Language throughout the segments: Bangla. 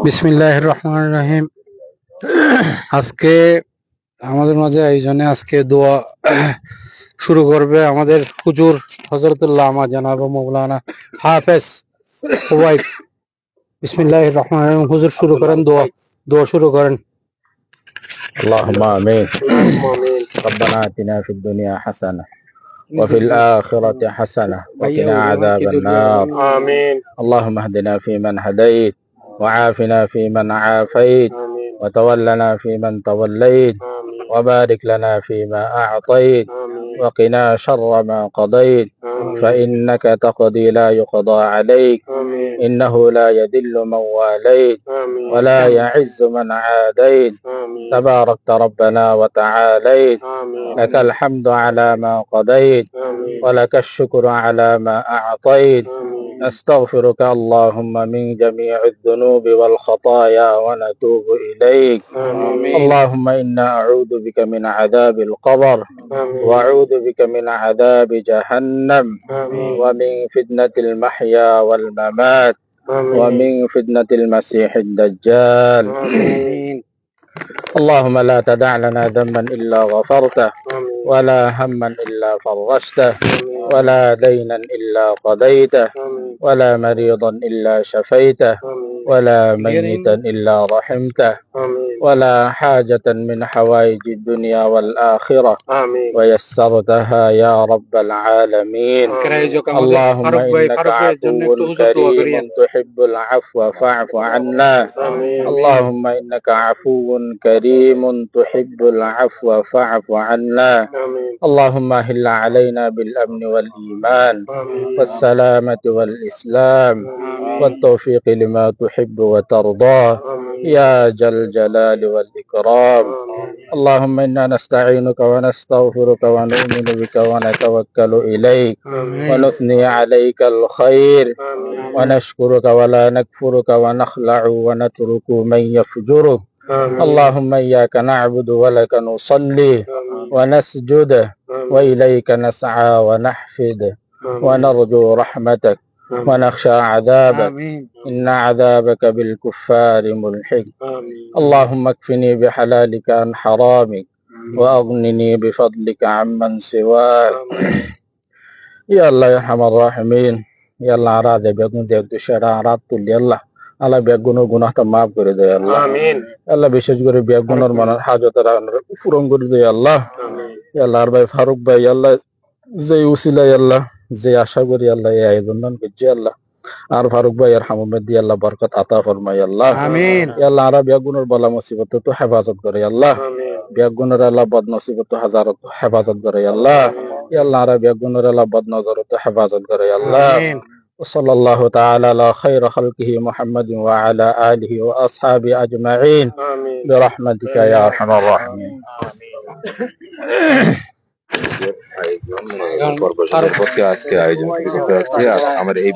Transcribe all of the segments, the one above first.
বিসমিল্লাহির রহমানির রহিম। আজকে আমাদের মাঝে এইজন্য আজকে দোয়া শুরু করবে আমাদের হুজুর হযরতুল্লাহ আমা জনাব মাওলানা হাফেজ ওয়াইফ। বিসমিল্লাহির রহমানির রহিম। হুজুর শুরু করেন, দোয়া দোয়া শুরু করেন। اللهم آمين. ربنا آتنا في الدنيا حسنة وفي الآخرة حسنة وقنا عذاب النار. آمين. اللهم اهدنا فيمن هديت وعافنا فيمن عافيت وتولنا فيمن توليت وبارك لنا فيما أعطيت وقنا شر ما قضيت فإنك تقضي لا يقضى عليك إنه لا يذل من واليت ولا يعز من عاديت تباركت ربنا وتعاليت لك الحمد على ما قضيت ولك الشكر على ما أعطيت نستغفرك اللهم من جميع الذنوب والخطايا ونتوب إليك. اللهم إنا أعوذ بك من عذاب القبر وأعوذ بك من عذاب جهنم ومن فتنة المحيا والممات ومن فتنة المسيح الدجال. اللهم لا تدع لنا ذنبا إلا غفرته ولا هما إلا فرجته ولا دينا إلا قضيته ولا مريضا إلا شفيته ولا ميتا إلا رحمته ولا حاجة من حوائج الدنيا والآخرة ويسرتها يا رب العالمين. اللهم إنك عفو كريم تحب العفو فاعف عنا. اللهم إنك عفو كريم تحب العفو فاعف عنا. اللهم أهل علينا بالأمن والإيمان والسلامة والإسلام والتوفيق لما تحب وترضاه يا ذا الجلال والإكرام. اللهم إنا نستعينك ونستغفرك ونؤمن بك ونتوكل إليك ونثني عليك الخير ونشكرك ولا نكفرك ونخلع ونترك من يفجرك. اللهم إياك نعبد ولك نصلي ونسجد وإليك نسعى ونحفد ونرجو رحمتك ونخشى عذابك إن عذابك بالكفار ملحق. اللهم اكفني بحلالك عن حرامك وأغنني بفضلك عمن سواك. يا الله يا أرحم الراحمين. يا الله أراد بيكون ذيك الشرع أراد تولي الله আল্লাহ বেগুন গুনাহটা মাফ করে দেয় আল্লাহ। আমিন। আল্লাহ বিশেষ করে বেগুনের মনের হাজতের পূরণ করে দেয় আল্লাহ। আল্লাহ আর ভাই ফারুক ভাই আল্লাহ যে উসিলাই আল্লাহ যে আশা করি আল্লাহ এই আয়োজন করছে আল্লাহ আর ফারুক ভাই আর হামুদ দিয়ে আল্লাহ বরকত আতা ফরমাই আল্লাহ। আমিন। আল্লাহ আর বেগুনের বলা মুসিবত তো হেফাজত করে আল্লাহ। বেগুনের আল্লাহ বদ নসিবত হাজারত হেফাজত করে আল্লাহ। আল্লাহ আর বেগুনের আল্লাহ বদ নজরত হেফাজত করে আল্লাহ। وصلى الله تعالى على خير خلقه محمد وعلى آله وأصحابه أجمعين برحمتك يا أرحم الراحمين. আজকে আয়োজন করতে যাচ্ছি আর আমার এই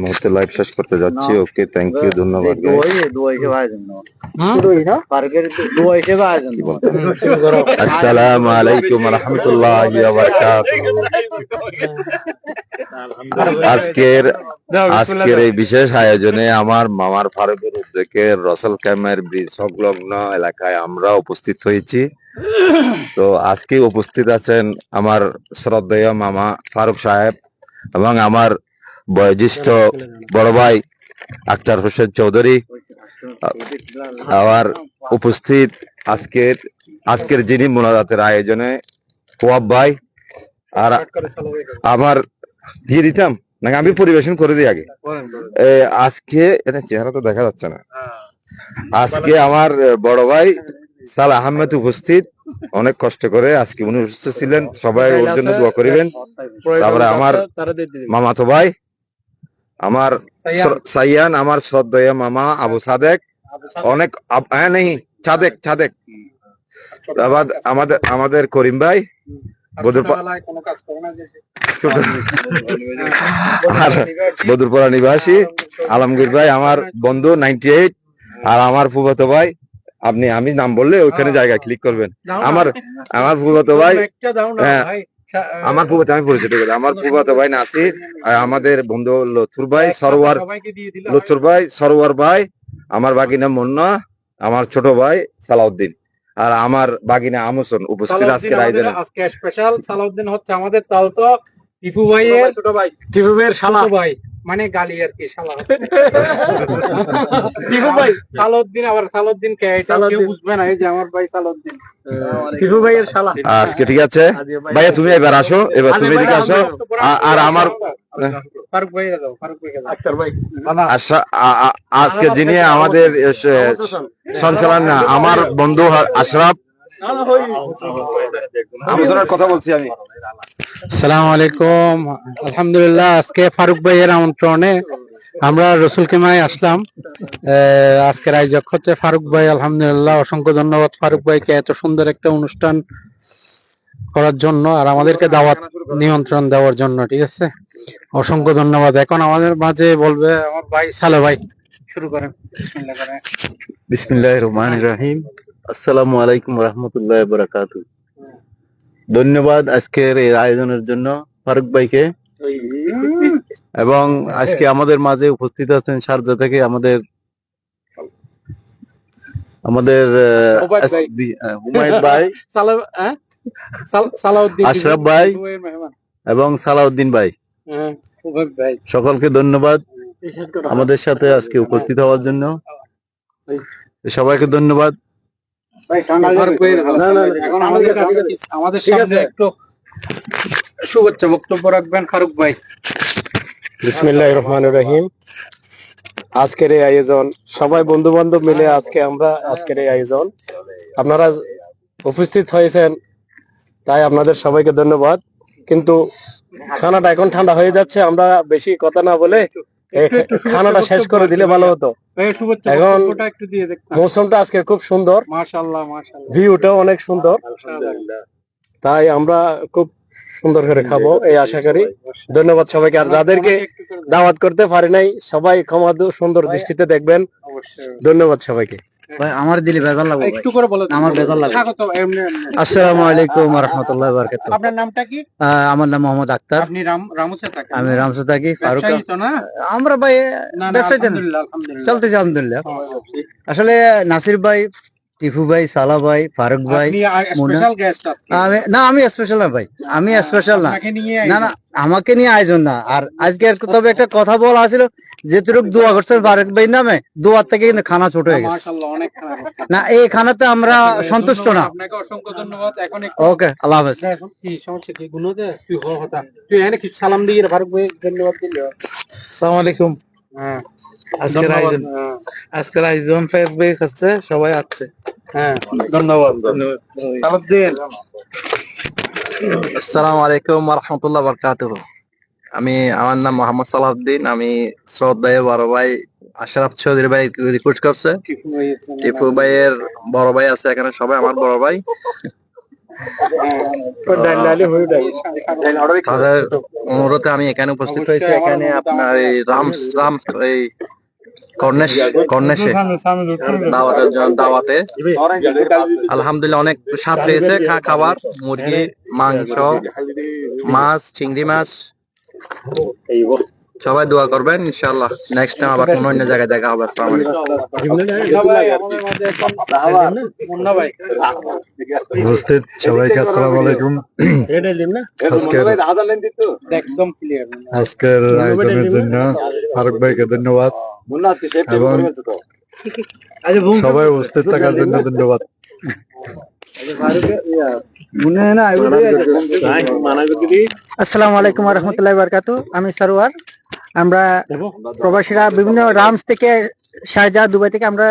মুহূর্তে লাইভ শেষ করতে যাচ্ছি। ওকে, থ্যাংক ইউ, ধন্যবাদ। আসসালামু আলাইকুম ওয়া রাহমাতুল্লাহি ওয়া বারাকাতুহু। আজকের এই বিশেষ আয়োজনে আমার মামার ফারুকের উদ্যোগে রসেল ক্যাম্পের ব্রিজ সংলগ্ন এলাকায় আমরা উপস্থিত হয়েছি। তো আজকে উপস্থিত আছেন আমার শ্রদ্ধেয় মামা ফারুক সাহেব এবং আমার বয়োজ্যেষ্ঠ বড় ভাই আক্তার হোসেন চৌধুরী। আবার উপস্থিত আজকের যিনি মোনাজাতের আয়োজনে ওয়াব ভাই। আর আমার দিয়ে দিতাম নাকি আমি পরিবেশন করে দিই আগে। আজকে এটা চেহারা তো দেখা যাচ্ছে না। আজকে আমার বড় ভাই সালাহ আহমেদ উপস্থিত, অনেক কষ্ট করে আজকে উনি অসুস্থ ছিলেন, সবাই ওর জন্য দোয়া করিবেন। তারপরে আমার মামাতো ভাই আমার সাইয়ান, আমার শ্রদ্ধেয় মামা আবু সাদেক, অনেক নেই ছাদেক ছাদেক। আমাদের করিম ভাই বদরপাড়া নিবাসী, আলমগীর ভাই আমার বন্ধু 98, আর আমার ফুফাতো ভাই, আমি নাম বললে ওইখানে জায়গায় ক্লিক করবেন। আমার ফুফাতো ভাই, হ্যাঁ আমার ফুফাতো, আমি পরিচিত করি, আমার ফুফাতো ভাই নাসির, আমাদের বন্ধু লুৎফর ভাই সরোয়ার, লুৎফর ভাই সরোয়ার ভাই, আমার বাগিনা মুন্না, আমার ছোট ভাই সালাউদ্দিন, আর আমার বাগিনা আমুসন উপস্থিত আজকের আয়োজনে। আজকে স্পেশাল সালাউদ্দিন হচ্ছে আমাদের তাও তো টিপু ভাইয়ের ছোট ভাই, টিপু ভাইয়ের শালা ভাই, মানে গালি আর কি শালা। টিপু ভাই সালাউদ্দিন, আবার সালাউদ্দিন কে এটা কেউ বুঝবে না, এই যে আমার ভাই সালাউদ্দিন টিপু ভাইয়ের শালা। আজকে ঠিক আছে ভাইয়া, তুমি এবার আসো, এবার তুমি এদিকে আসো। আর আমার ফারুক ভাই দাও, ফারুক ভাই দাও, আক্তার ভাই আজকে যিনি আমাদের সঞ্চালন, আমার বন্ধু আশরাফ, আমুসনের কথা বলছি আমি। আসসালামু আলাইকুম। আলহামদুলিল্লাহ, আজকে ফারুক ভাইয়ের আমন্ত্রণে আমরা রসুল কিমায় আসলাম। আজকের আয়োজক হচ্ছে ফারুক ভাই। আলহামদুলিল্লাহ, অসংখ্য ধন্যবাদ ফারুক ভাইকে এত সুন্দর একটা অনুষ্ঠান করার জন্য আর আমাদেরকে দাওয়াত নিমন্ত্রণ দেওয়ার জন্য। ঠিক আছে, অসংখ্য ধন্যবাদ। এখন আমাদের মাঝে বলবে আমার ভাই সালে ভাই, শুরু করেন। বিসমিল্লাহ করেন। বিসমিল্লাহির রহমানির রহিম। আসসালামু আলাইকুম ওয়া রাহমাতুল্লাহি ওয়া বারাকাতুহু। ধন্যবাদ আজকের এই আয়োজনের জন্য ফারুক ভাইকে, এবং আজকে আমাদের মাঝে উপস্থিত আছেন শারজা থেকে আমাদের হুমায়ুন ভাই, সালাউদ্দিন, আশরাফ ভাই এবং সালাউদ্দিন ভাই, সকলকে ধন্যবাদ আমাদের সাথে আজকে উপস্থিত হওয়ার জন্য। সবাইকে ধন্যবাদ। এখন আমাদের সামনে একটু শুভেচ্ছা বক্তব্য রাখবেন ফারুক ভাই। বিসমিল্লাহির রহমানির রহিম। আজকের এই আয়োজন সবাই বন্ধু বান্ধব মিলে আজকের এই আয়োজন আপনারা উপস্থিত হয়েছেন, তাই আপনাদের সবাইকে ধন্যবাদ। কিন্তু খানাটা এখন ঠান্ডা হয়ে যাচ্ছে, আমরা বেশি কথা না বলে খানাটা শেষ করে দিলে ভালো হতো। এখন মৌসুমটা আজকে খুব সুন্দর, মাশাআল্লাহ মাশাআল্লাহ, ভিউটাও অনেক সুন্দর, তাই আমরা খুব সুন্দর করে খাবো এই আশা করি। ধন্যবাদ সবাইকে। আর যাদেরকে দাওয়াত করতে পারি নাই সবাই ক্ষমা সুন্দর দৃষ্টিতে দেখবেন। ধন্যবাদ সবাইকে। আমার দিলে বেজাল লাগবে, একটু করে বলো। আমার বেজাল লাগবে। স্বাগত। আসসালামু আলাইকুম ওয়া রাহমাতুল্লাহি ওয়া বারাকাতুহু। আপনার নামটা কি? আমার নাম মোহাম্মদ আক্তার। আপনি রামুসে থাকেন? আমি রামসে থাকি। ফারুক ব্যবসায়ী তো না? আমরা ভাই না না, ব্যবসায়ী না, আলহামদুলিল্লাহ আলহামদুলিল্লাহ চলতেছে আলহামদুলিল্লাহ। আসলে নাসির ভাই, টিপু ভাই, সালা ভাই, ফারুক ভাই, আপনি মুন্না, স্পেশাল গেস্ট আজকে। আমি স্পেশাল না ভাই, আমি স্পেশাল না। আপনাকে নিয়ে না না, আমাকে নিয়ে আয়োজন না। আর আজকে তবে একটা কথা বলা ছিল, যেটুকু দোয়া করছেন ফারুক ভাই নামে, দোয়ার থেকে কিন্তু খানা ছোট হয়ে গেছে। মাশাআল্লাহ, অনেক খারাপ। না, এই খানাতে আমরা সন্তুষ্ট না। আপনাকে অসংখ্য ধন্যবাদ। এখন একটু ওকে, আল্লাহ হাফেজ। কি সমস্যা, কি গুণতে তুই হতা তুই এনে কিছু সালাম দিয়ে ফারুক ভাই ধন্যবাদ দিলে। আসসালামু আলাইকুম। হ্যাঁ, আজকের আয়োজন ফারুক ভাই করছে, সবাই আসছে। হ্যাঁ, ধন্যবাদ। সালাউদ্দিন, আসসালামু আলাইকুম ওয়া রাহমাতুল্লাহি ওয়া বারাকাতুহু। আমার নাম মোহাম্মদ সালাউদ্দিন। আমি শ্রদ্ধেয় বড় ভাই আশরাফ চৌধুরী ভাই রিকোয়েস্ট করছে, টিপু ভাইয়ের বড় ভাই আছে এখানে, সবাই আমার বড় ভাই। তাদের অনুরোধে আমি এখানে উপস্থিত হয়েছি। এখানে আপনার এই এই কর্নেশে দাওয়াতে আলহামদুলিল্লাহ অনেক স্বাদ পেয়েছে খাবার, মুরগি, মাংস, মাছ, চিংড়ি মাছ। সবাই দোয়া করবেন, ইনশাআল্লাহ নেক্সট টাইম আবার কোনো অন্য জায়গায় দেখা হবে। আসসালামু আলাইকুম। উপস্থিত সবাইকে আসসালামু আলাইকুম। একদম ক্লিয়ার। আজকের আয়োজনের জন্য ফারুক ভাইকে ধন্যবাদ এবং সবাই উপস্থিত থাকার জন্য ধন্যবাদ। আসসালামু আলাইকুম ওয়া রাহমাতুল্লাহি ওয়া বারাকাতুহু। আমি সারোয়ার। আমরা প্রবাসীরা বিভিন্ন রামস থেকে, শারজাহ, দুবাই থেকে আমরা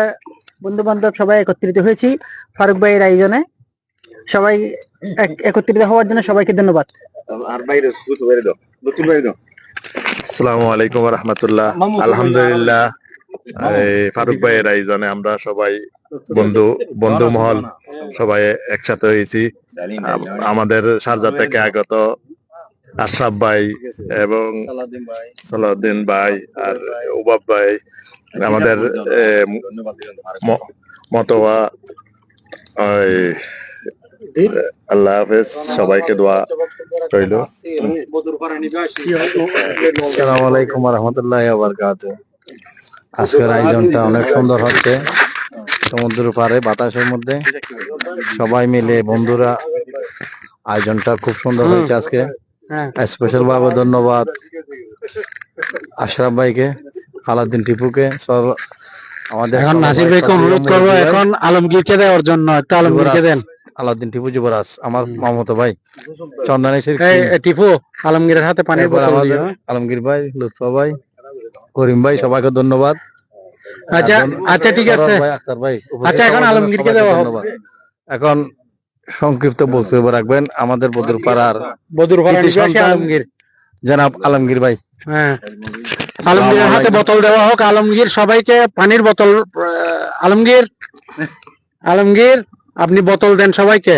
বন্ধু বান্ধব সবাই একত্রিত হয়েছি ফারুক ভাইয়ের আয়োজনে। সবাই একত্রিত হওয়ার জন্য সবাইকে ধন্যবাদ। আসসালামু আলাইকুম ওয়া রাহমাতুল্লাহ। আলহামদুলিল্লাহ, ফারুক ভাইয়ের আয়োজনে আমরা সবাই বন্ধু মহল সবাই একসাথে হয়েছি। আমাদের শারজাহ থেকে আগত আশরাফ ভাই এবং সালাউদ্দিন ভাই আর উবাব ভাই, আমাদের মতোয়া। আল্লাহ হাফেজ, সবাইকে দোয়া রইল। আসসালামু আলাইকুম ওয়া রাহমাতুল্লাহি ওয়া বারাকাতুহু। আজকের আয়োজনটা অনেক সুন্দর হচ্ছে, সমুদ্রের পাড়ে বাতাসের মধ্যে সবাই মিলে বন্ধুরা, আয়োজনটা খুব সুন্দর হয়েছে আজকে। হ্যাঁ। স্পেশাল ভাবে ধন্যবাদ আশরাফ ভাইকে, আলাউদ্দিন টিপুকে, আমাদের এখন ছোট নাসির ভাই ভাইকে অনুরোধ করবো মুরব্বী ভাই, এখন আলমগীরকে দেওয়ার জন্য, একটা আলমগীরকে দেন। আলাউদ্দিন টিপু, যুবরাজ, আমার মামাতো ভাই চন্দনেশ্বর, এই টিপু, আলমগীরের হাতে পানির বোতল দিও। আলমগীর ভাই, লুৎফা ভাই, করিম ভাই, সবাইকে ধন্যবাদ। আচ্ছা আচ্ছা ঠিক আছে। সরোয়ার ভাই, আক্তার ভাই, আচ্ছা, এখন আলমগীরকে সবাইকে দেওয়া হোক। ধন্যবাদ। এখন সংক্ষিপ্ত বক্তব্য রাখবেন আমাদের বদর পাড়ার বদরপাড়া কৃতি নিবাসী সন্তান আলমগীর। জনাব আলমগীর ভাই। হ্যাঁ, আলমগীরের হাতে বোতল দেওয়া হোক। আলমগীর সবাইকে পানির বোতল, আলমগীর, আলমগীর আপনি বোতল দেন সবাইকে,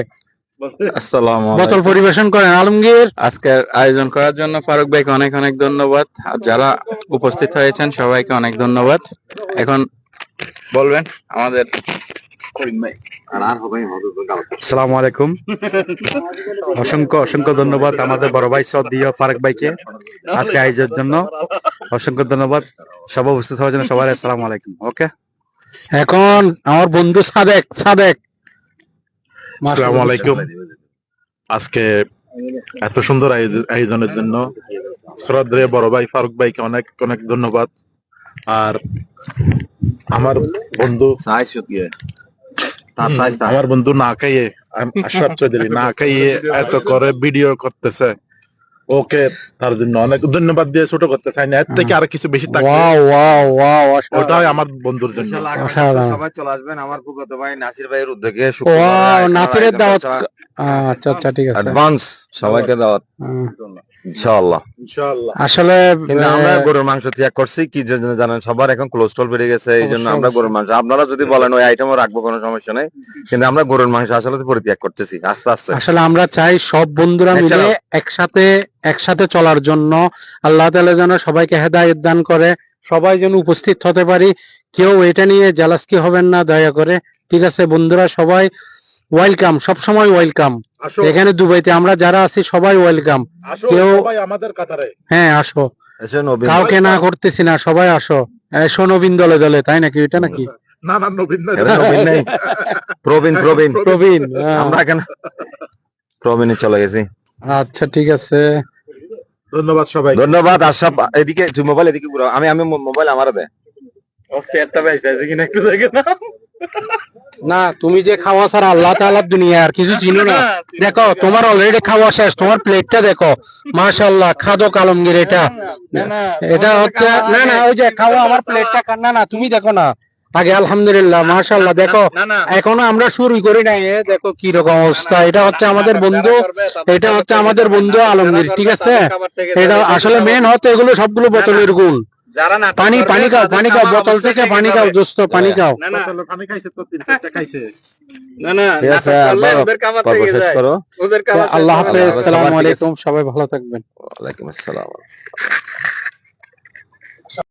আসসালামু বোতল পরিবেশন করেন। আলমগীর, আজকের আয়োজন করার জন্য ফারুক ভাইকে অনেক অনেক ধন্যবাদ, আর যারা উপস্থিত হয়েছেন সবাইকে অনেক ধন্যবাদ। এখন বলবেন আমাদের করিম ভাই। আসসালামু আলাইকুম। অসংখ্য অসংখ্য ধন্যবাদ আমাদের বড় ভাই সদিয়া ফারুক ভাইকে আজকে আয়োজনের জন্য। অসংখ্য ধন্যবাদ সব উপস্থিত হওয়ার জন্য সবাই। আসসালামু আলাইকুম। ওকে, এখন আমার বন্ধু সাদেক। সাদেক, আসসালামু আলাইকুম। আজকে এত সুন্দর আয়োজনের জন্য শ্রদ্ধেয় বড় ভাই ফারুক ভাইকে অনেক অনেক ধন্যবাদ। আর আমার বন্ধু আমার বন্ধু না খাইয়ে, আশরাফ চৌধুরী না খাইয়ে এত করে ভিডিও করতেছে, ওকে তার জন্য অনেক ধন্যবাদ দিয়ে ছোট করতে চাই না, এর থেকে আর কিছু বেশি থাকবে ওয়াও ওয়াও ওয়াও, ওটাই আমার বন্ধুর জন্য। সবাই চলে আসবেন আমার ফুফাতো ভাই নাসির ভাইয়ের উদ্যোগে। ওয়াও, নাসিরের দাওয়াত। আচ্ছা আচ্ছা ঠিক আছে। অ্যাডভান্স সবাইকে দাওয়াত ইনশাআল্লাহ। আসলে কিন্তু আমরা গরুর মাংস ত্যাগ করছি কি জন্য জানেন? সবার এখন কোলেস্ট্রল বেড়ে গেছে, এই জন্য আমরা গরুর মাংস, আপনারা যদি বলেন ওই আইটেমও রাখবো কোনো সমস্যা নেই, কিন্তু আমরা গরুর মাংস আসলে পরিত্যাগ করতেছি আস্তে আস্তে। আসলে আমরা চাই সব বন্ধুরা মিলে একসাথে একসাথে চলার জন্য। আল্লাহ তাআলা যেন সবাইকে হেদায়েত দান করে, সবাই যেন উপস্থিত হতে পারি। কেউ এটা নিয়ে জেলাসকি হবেন না দয়া করে, ঠিক আছে বন্ধুরা? সবাই ওয়েলকাম, সব সময় ওয়েলকাম। এখানে দুবাইতে আমরা যারা আছি সবাই ওয়েলকাম। কেউ আমাদের কাতারে, হ্যাঁ আসো, এসে নবীন কাউকে না করতেছি না, সবাই আসো। এসো নবীন দলে দলে, তাই নাকি? এটা নাকি না না নবীন না, এটা নবীন নেই, প্রবীণ প্রবীণ প্রবীণ? আমরা এখানে প্রবীণে চলে গেছি। আচ্ছা ঠিক আছে, ধন্যবাদ সবাই। ধন্যবাদ। আশরাফ এদিকে, তুই মোবাইল এদিকে ঘুরাও। আমি মোবাইল আমার দে। না তুমি যে খাওয়া ছাড়া আল্লাহ তাআলার দুনিয়া আর কিছু চিনো না। দেখো তোমার অলরেডি খাওয়া শেষ, তোমার প্লেটটা দেখো, মাশাআল্লাহ। খাদক আলমগীর, এটা হচ্ছে না না, ওই যে খাওয়া আমার প্লেটটা, না না তুমি দেখো না আগে। আলহামদুলিল্লাহ, মাশাআল্লাহ। দেখো এখনো আমরা শুরু করি নাই, দেখো কি রকম অবস্থা। এটা হচ্ছে আমাদের বন্ধু, এটা হচ্ছে আমাদের বন্ধু আলমগীর, ঠিক আছে? এটা আসলে মেন হচ্ছে এগুলো সবগুলো বোতলের গুণ। পানি পানি খাও, পানি খাও, বোতল থেকে পানি খাও দোস্ত, পানি খাও। আমি খাইছে তো 3-4টা খাইছে। ঠিক আছে, পর্ব শেষ করো। আল্লাহ হাফেজ, আসসালামু আলাইকুম, সবাই ভালো থাকবেন। ওয়ালাইকুম আসসালাম।